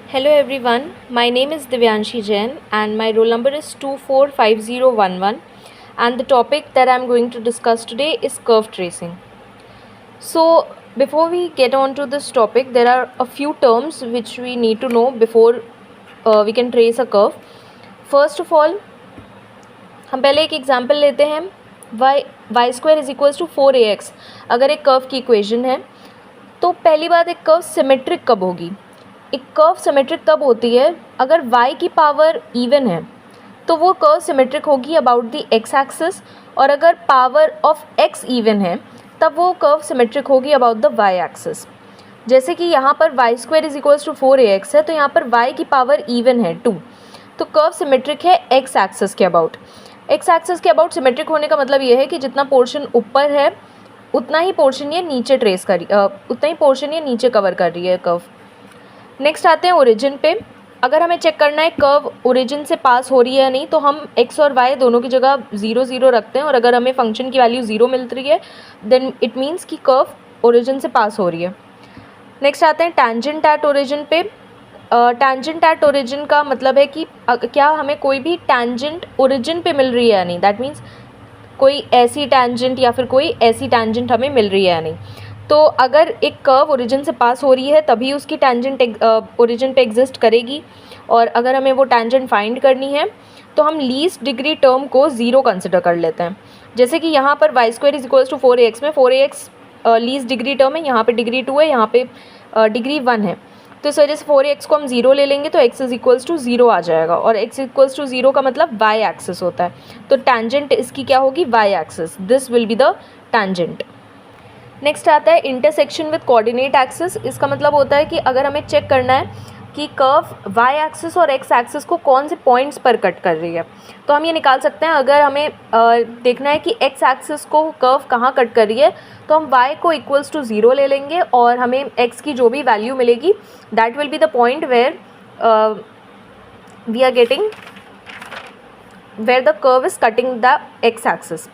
Hello everyone, my name is Divyanshi Jain and my roll number is 245011 and the topic that I am going to discuss today is curve tracing. So before we get on to this topic, there are a few terms which we need to know before we can trace a curve. First of all, हम पहले एक example लेते हैं y square is equals to 4ax अगर एक curve की equation है तो पहली बात एक कर्व सिमेट्रिक कब होगी। एक कर्व सिमेट्रिक तब होती है अगर y की पावर इवन है तो वो कर्व सिमेट्रिक होगी अबाउट द x एक्सिस, और अगर पावर ऑफ x इवन है तब वो कर्व सिमेट्रिक होगी अबाउट द y एक्सिस। जैसे कि यहाँ पर y square is equals to 4ax है तो यहाँ पर y की पावर इवन है 2, तो कर्व सिमेट्रिक है x एक्सिस के अबाउट। x एक्सिस के अबाउट सिमेट्रिक होने का मतलब ये है कि जितना पोर्शन ऊपर है उतना ही पोर्शन ये नीचे उतना ही पोर्शन ये नीचे कवर कर रही है कर्व। नेक्स्ट आते हैं ओरिजिन पे। अगर हमें चेक करना है कर्व ओरिजिन से पास हो रही है या नहीं तो हम x और y दोनों की जगह 0 0 रखते हैं, और अगर हमें फंक्शन की वैल्यू 0 मिल रही है देन इट मीन्स कि कर्व ओरिजिन से पास हो रही है। नेक्स्ट आते हैं टैंजेंट एट ओरिजिन पे। टैंजेंट एट ओरिजिन का मतलब है कि क्या हमें कोई भी टैंजेंट ओरिजिन पे मिल रही है या नहीं, दैट मीन्स कोई ऐसी टैंजेंट या फिर कोई ऐसी टैंजेंट हमें मिल रही है या नहीं। तो अगर एक कर्व ओरिजिन से पास हो रही है तभी उसकी टैंजेंट ओरिजिन पे एग्जिस्ट करेगी, और अगर हमें वो टैंजेंट फाइंड करनी है तो हम लीस्ट डिग्री टर्म को 0 कंसिडर कर लेते हैं। जैसे कि यहाँ पर y square is equals to 4ax में 4ax लीस्ट डिग्री टर्म है, यहाँ पे डिग्री 2 है, यहाँ पे डिग्री 1 है, तो इस वजह से 4ax को हम 0 ले लेंगे तो x इज इक्वल्स टू 0 आ जाएगा, और x इक्वल्स टू 0 का मतलब y एक्सिस होता है, तो टैंजेंट इसकी क्या होगी y axis, this will be the tangent. Next आता है इंटरसेक्शन विद कोऑर्डिनेट एक्सिस। इसका मतलब होता है कि अगर हमें चेक करना है कि कर्व y एक्सिस और x एक्सिस को कौन से पॉइंट्स पर कट कर रही है तो हम ये निकाल सकते हैं। अगर हमें देखना है कि x एक्सिस को कर्व कहाँ कट कर रही है तो हम y को इक्वल्स टू 0 ले लेंगे, और हमें x की जो भी वैल्यू मिलेगी that will be the point where we are getting where the curve is cutting the x axis.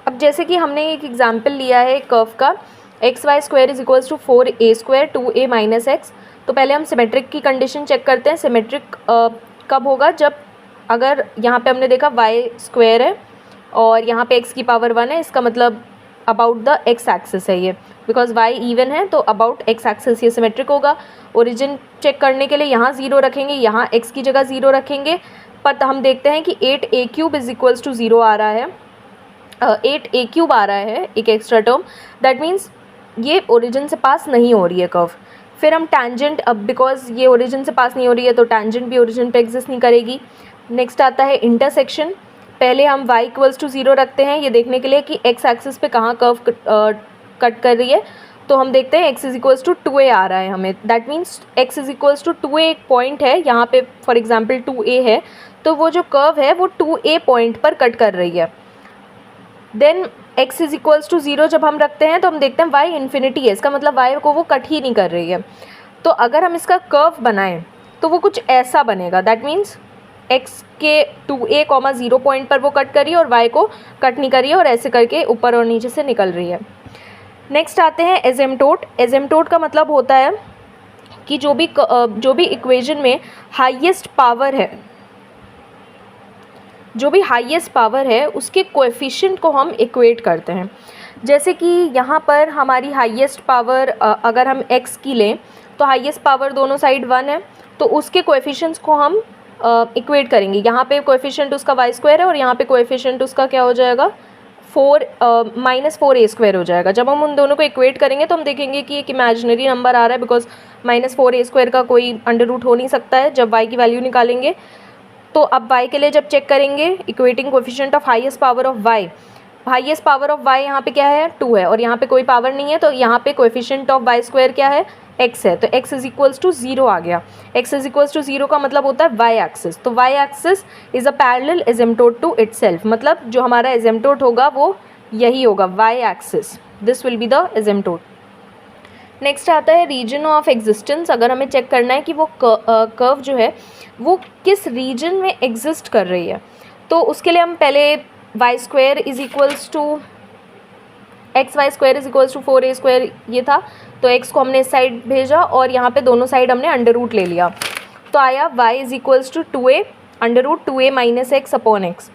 अब जैसे कि हमने एक एग्जाम्पल लिया है कर्व का x y square is equals to 4a square 2a minus x, तो पहले हम सिमेट्रिक की कंडीशन चेक करते हैं। सिमेट्रिक कब होगा, जब अगर यहाँ पे हमने देखा y स्क्वायर है और यहाँ पे x की पावर 1 है, इसका मतलब अबाउट द x एक्सिस है ये, बिकॉज y इवन है तो अबाउट x एक्सिस ये सिमेट्रिक होगा। ओरिजिन चेक करने के लिए यहाँ 0 रखेंगे, यहाँ x की जगह 0 रखेंगे, पर हम देखते हैं कि 8a cube is equals to 0 आ रहा है, 8a क्यूब आ रहा है एक एक्स्ट्रा टर्म, दैट मीन्स ये ओरिजिन से पास नहीं हो रही है कर्व। फिर हम टैंजेंट, अब बिकॉज ये ओरिजिन से पास नहीं हो रही है तो टैंजेंट भी ओरिजिन पे एग्जिस्ट नहीं करेगी। नेक्स्ट आता है इंटरसेक्शन। पहले हम y इक्वल्स टू 0 रखते हैं ये देखने के लिए कि x एक्सिस पे कहाँ कर्व कट कर रही है, तो हम देखते हैं x is equals to 2a आ रहा है हमें, that means x is equals to 2a एक पॉइंट है यहाँ पे, फॉर एग्जाम्पल 2a है, तो वो जो कर्व है वो 2a पॉइंट पर कट कर रही है। Then x is equals to 0 जब हम रखते हैं तो हम देखते हैं y इन्फिनिटी है, इसका मतलब y को वो कट ही नहीं कर रही है। तो अगर हम इसका कर्व बनाएं तो वो कुछ ऐसा बनेगा, दैट मीन्स x के 2a, 0 पॉइंट पर वो कट करी है और y को कट नहीं करी है, और ऐसे करके ऊपर और नीचे से निकल रही है। नेक्स्ट आते हैं एजेम्प्टोट। एजेम्प्टोट का मतलब होता है कि जो भी इक्वेशन में हाईएस्ट पावर है उसके कोएफिशिएंट को हम इक्वेट करते हैं। जैसे कि यहाँ पर हमारी हाईएस्ट पावर अगर हम x की लें तो हाईएस्ट पावर दोनों साइड 1 है, तो उसके कोएफिशिएंट्स को हम इक्वेट करेंगे। यहाँ पे कोएफिशिएंट उसका y स्क्वायर है और यहाँ पे कोएफिशिएंट उसका क्या हो जाएगा, -4a स्क्वायर हो जाएगा। जब हम उन दोनों को इक्वेट करेंगे तो हम देखेंगे कि एक इमेजिनरी नंबर आ रहा है, बिकॉज -4a स्क्वायर का कोई अंडर रूट हो नहीं सकता है जब y की वैल्यू निकालेंगे। तो अब y के लिए जब चेक करेंगे equating coefficient of highest power of y, highest power of y यहाँ पे क्या है 2 है, और यहाँ पे कोई पावर नहीं है, तो यहाँ पे कोएफिशिएंट ऑफ y स्क्वायर क्या है x है, तो x इज इक्वल्स टू 0 आ गया। x इज इक्वल्स टू 0 का मतलब होता है y एक्सिस, तो y axis is a parallel asymptote to itself, मतलब जो हमारा एजेम्प्टोट होगा वो यही होगा y axis, this will be the asymptote. Next आता है रीजन ऑफ एग्जिस्टेंस। अगर हमें चेक करना है कि वो कर्व जो है वो किस रीजन में एग्जिस्ट कर रही है, तो उसके लिए हम पहले y square is equals to x y square is equals to 4a² ये था, तो x को हमने इस साइड भेजा और यहाँ पे दोनों साइड हमने अंडर रूट ले लिया, तो आया y is equals to 2a under root 2a minus x upon x.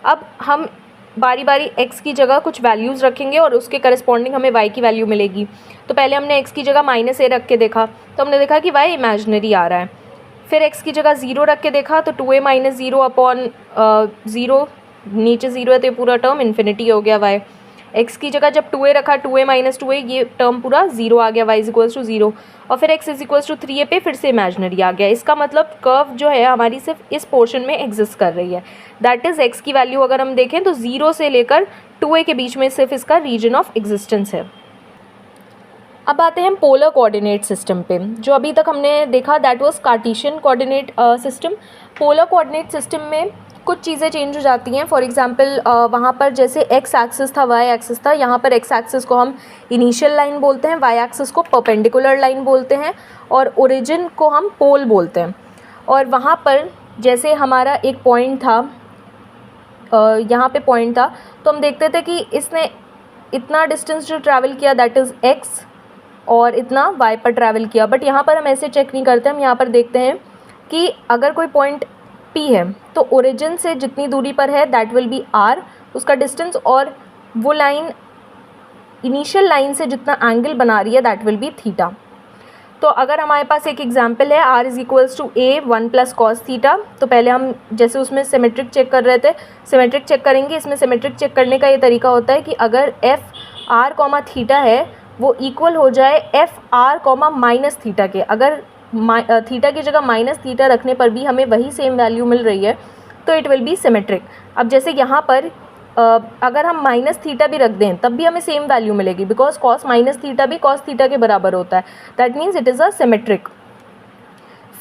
अब हम बारी बारी x की जगह कुछ वैल्यूज़ रखेंगे और उसके करस्पॉन्डिंग हमें y की वैल्यू मिलेगी। तो पहले हमने x की जगह -a रख के देखा, तो हमने देखा कि y इमेजनरी आ रहा है। फिर x की जगह 0 रख के देखा, तो 2a माइनस 0 अपॉन 0, नीचे 0 है तो ये पूरा टर्म इन्फिनिटी हो गया y। x की जगह जब 2a रखा, 2a माइनस 2a, ये टर्म पूरा 0 आ गया, y इज इक्वल्स टू 0। और फिर x is equals to 3a पे फिर से इमेजनरी आ गया। इसका मतलब कर्व जो है हमारी सिर्फ इस पोर्शन में एग्जिस्ट कर रही है। दैट इज़ x की वैल्यू अगर हम देखें तो 0 से लेकर 2a के बीच में सिर्फ इसका रीजन ऑफ एग्जिस्टेंस है। अब आते हैं पोलर कोऑर्डिनेट सिस्टम पे। जो अभी तक हमने देखा that was Cartesian coordinate system. Polar coordinate system में कुछ चीज़ें चेंज हो जाती हैं। फॉर एग्जांपल वहाँ पर जैसे एक्स एक्सिस था, वाई एक्सिस था, यहाँ पर एक्स एक्सिस को हम इनिशियल लाइन बोलते हैं, वाई एक्सिस को परपेंडिकुलर लाइन बोलते हैं और ओरिजिन को हम पोल बोलते हैं। और वहाँ पर जैसे हमारा एक पॉइंट था, यहाँ पे पॉइंट था, तो हम देखते थे कि इसने इतना डिस्टेंस जो ट्रैवल किया दैट इज़ एक्स और इतना वाई पर ट्रैवल किया। बट यहाँ पर हम ऐसे चेक नहीं करते, हम यहाँ पर देखते हैं कि अगर कोई पॉइंट P है तो ओरिजिन से जितनी दूरी पर है दैट विल बी r उसका डिस्टेंस, और वो लाइन इनिशियल लाइन से जितना एंगल बना रही है दैट विल बी थीटा। तो अगर हमारे पास एक एग्जांपल है r is equals to a 1 plus cos theta, तो पहले हम जैसे उसमें सिमेट्रिक चेक कर रहे थे, सिमेट्रिक चेक करेंगे। इसमें सिमेट्रिक चेक करने का ये तरीका होता है कि अगर f r, थीटा है वो इक्वल हो जाए f r, माइनस थीटा के। अगर थीटा की जगह माइनस थीटा रखने पर भी हमें वही सेम वैल्यू मिल रही है तो इट विल बी सिमेट्रिक। अब जैसे यहाँ पर अगर हम माइनस थीटा भी रख दें तब भी हमें सेम वैल्यू मिलेगी, बिकॉज कॉस माइनस थीटा भी कॉस थीटा के बराबर होता है। That means it is a symmetric.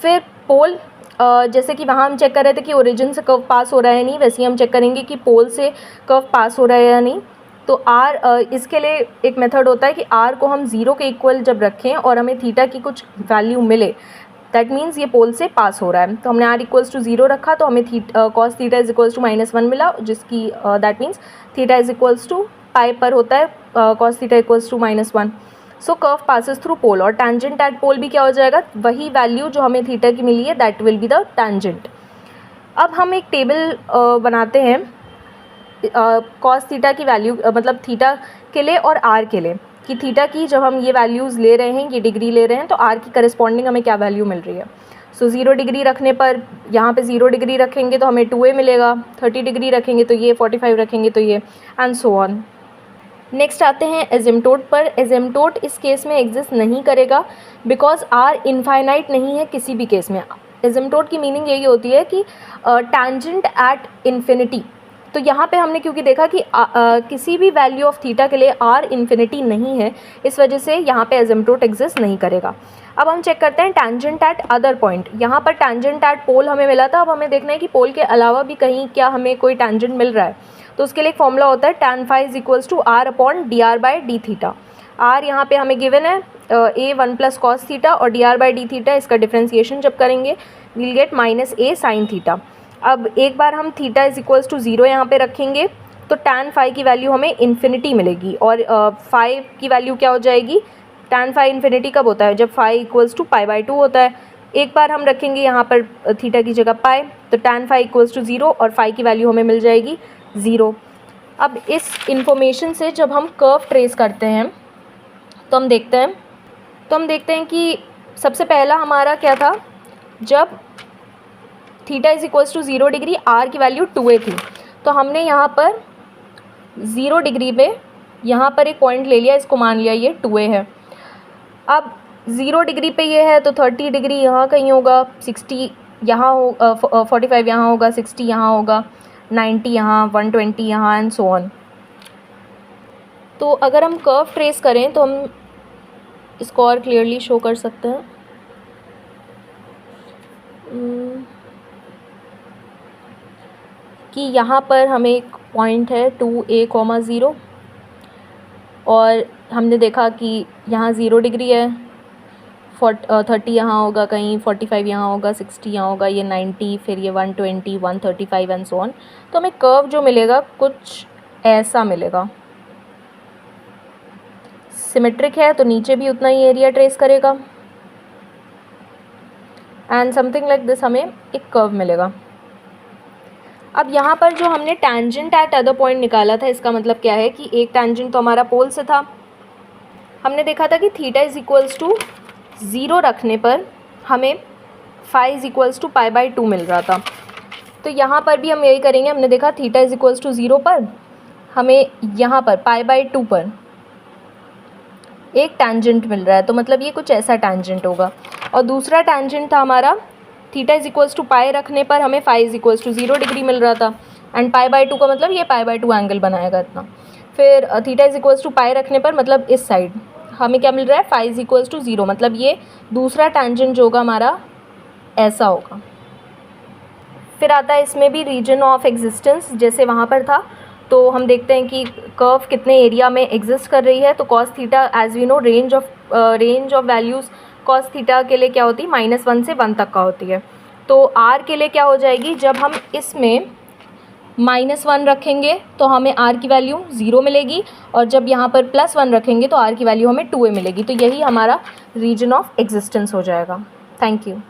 फिर पोल, जैसे कि वहाँ हम चेक कर रहे थे कि ओरिजिन से कर्व पास हो रहा है नहीं, वैसे ही हम चेक करेंगे कि पोल से कर्व पास हो रहा है या नहीं। तो r, इसके लिए एक मेथड होता है कि r को हम 0 के इक्वल जब रखें और हमें थीटा की कुछ वैल्यू मिले दैट मीन्स ये पोल से पास हो रहा है। तो हमने r इक्वल्स टू 0 रखा तो हमें cos theta is equals to -1 मिला, जिसकी that means theta is equals to pi पर होता है cos theta equals to -1। So curve passes through pole, और टेंजेंट एट पोल भी क्या हो जाएगा, वही वैल्यू जो हमें थीटा की मिली है that will be the tangent. अब हम एक टेबल बनाते हैं कॉस थीटा की वैल्यू, मतलब थीटा के लिए और आर के लिए, कि थीटा की जब हम ये वैल्यूज़ ले रहे हैं, ये डिग्री ले रहे हैं, तो आर की करस्पॉन्डिंग हमें क्या वैल्यू मिल रही है। सो 0 डिग्री रखने पर यहाँ पे 0 डिग्री रखेंगे तो हमें 2a मिलेगा, 30 डिग्री रखेंगे तो ये, 45 रखेंगे तो ये, एंड सो ऑन। नेक्स्ट आते हैं एजिम्टोट पर। एजिम्टोट इस केस में एग्जिस्ट नहीं करेगा बिकॉज आर इनफाइनाइट नहीं है किसी भी केस में। एजिम्टोट की मीनिंग यही होती है कि टेंजेंट एट इन्फिनिटी। तो यहाँ पे हमने क्योंकि देखा कि किसी भी वैल्यू ऑफ थीटा के लिए r इन्फिनिटी नहीं है, इस वजह से यहाँ पे एजिम्टोट एग्जिस्ट नहीं करेगा। अब हम चेक करते हैं टेंजेंट एट अदर पॉइंट। यहाँ पर टेंजेंट एट पोल हमें मिला था, अब हमें देखना है कि पोल के अलावा भी कहीं क्या हमें कोई टेंजेंट मिल रहा है। तो उसके लिए एक फॉर्मूला होता है tan phi is equals to r upon dr by d theta. r यहाँ पे हमें गिवन है a 1 प्लस कॉस थीटा, और dr बाई डी थीटा इसका डिफ्रेंसिएशन जब करेंगे we'll get -a sine theta. अब एक बार हम थीटा इज इक्वल्स टू 0 यहाँ पे रखेंगे तो tan phi की वैल्यू हमें इन्फिनिटी मिलेगी, और phi की वैल्यू क्या हो जाएगी, tan phi इन्फिनिटी कब होता है, जब phi equals to pi by 2 होता है। एक बार हम रखेंगे यहाँ पर थीटा की जगह पाई, तो tan phi इक्वल्स टू 0 और phi की वैल्यू हमें मिल जाएगी 0। अब इस इंफॉर्मेशन से जब हम कर्व ट्रेस करते हैं तो हम देखते हैं कि सबसे पहला हमारा क्या था, जब theta is equals to 0 degree r की वैल्यू 2a थी, तो हमने यहाँ पर 0 डिग्री पे यहाँ पर एक पॉइंट ले लिया, इसको मान लिया ये 2a है। अब 0 डिग्री पे ये है तो 30 डिग्री यहाँ कहीं होगा, 60 यहाँ हो, 45 यहाँ होगा, 60 यहाँ होगा, 90 यहाँ, 120 यहाँ, एंड सो ऑन। तो अगर हम कर्व ट्रेस करें तो हम इसको और क्लियरली शो कर सकते हैं। कि यहाँ पर हमें एक पॉइंट है 2a, 0, और हमने देखा कि यहाँ 0 डिग्री है, 30 यहाँ होगा कहीं, 45 यहाँ होगा, 60 यहाँ होगा, ये 90, फिर ये 120, 135 एंड सो ऑन। तो हमें कर्व जो मिलेगा कुछ ऐसा मिलेगा। सिमेट्रिक है तो नीचे भी उतना ही एरिया ट्रेस करेगा एंड समथिंग लाइक दिस हमें एक कर्व मिलेगा। अब यहाँ पर जो हमने टेंजेंट एट अदर पॉइंट निकाला था, इसका मतलब क्या है कि एक टेंजेंट तो हमारा पोल से था, हमने देखा था कि थीटा इज इक्वल्स टू 0 रखने पर हमें phi is equals to pi by 2 मिल रहा था। तो यहाँ पर भी हम यही करेंगे, हमने देखा थीटा इज इक्वल्स टू 0 पर हमें यहाँ पर पाई बाई 2 पर एक टेंजेंट मिल रहा है, तो मतलब ये कुछ ऐसा टेंजेंट होगा। और दूसरा टेंजेंट था हमारा theta is equals to pi रखने पर हमें phi is equals to 0 degree मिल रहा था, एंड पाई बाई 2 का मतलब ये पाई बाई 2 एंगल बनाएगा इतना। फिर theta is equals to pi रखने पर मतलब इस साइड हमें क्या मिल रहा है, फाई इज इक्वल्स टू 0, मतलब ये दूसरा टेंजेंट जो होगा हमारा ऐसा होगा। फिर आता है इसमें भी रीजन ऑफ एग्जिस्टेंस, जैसे वहाँ पर था, तो हम देखते हैं कि कर्व कितने एरिया में एग्जिस्ट कर रही है। तो cos theta as we know range of values cos theta के लिए क्या होती है, -1 से 1 तक का होती है। तो आर के लिए क्या हो जाएगी, जब हम इसमें -1 रखेंगे तो हमें आर की वैल्यू 0 मिलेगी, और जब यहाँ पर +1 रखेंगे तो आर की वैल्यू हमें 2a मिलेगी। तो यही हमारा रीजन ऑफ एग्जिस्टेंस हो जाएगा। Thank you.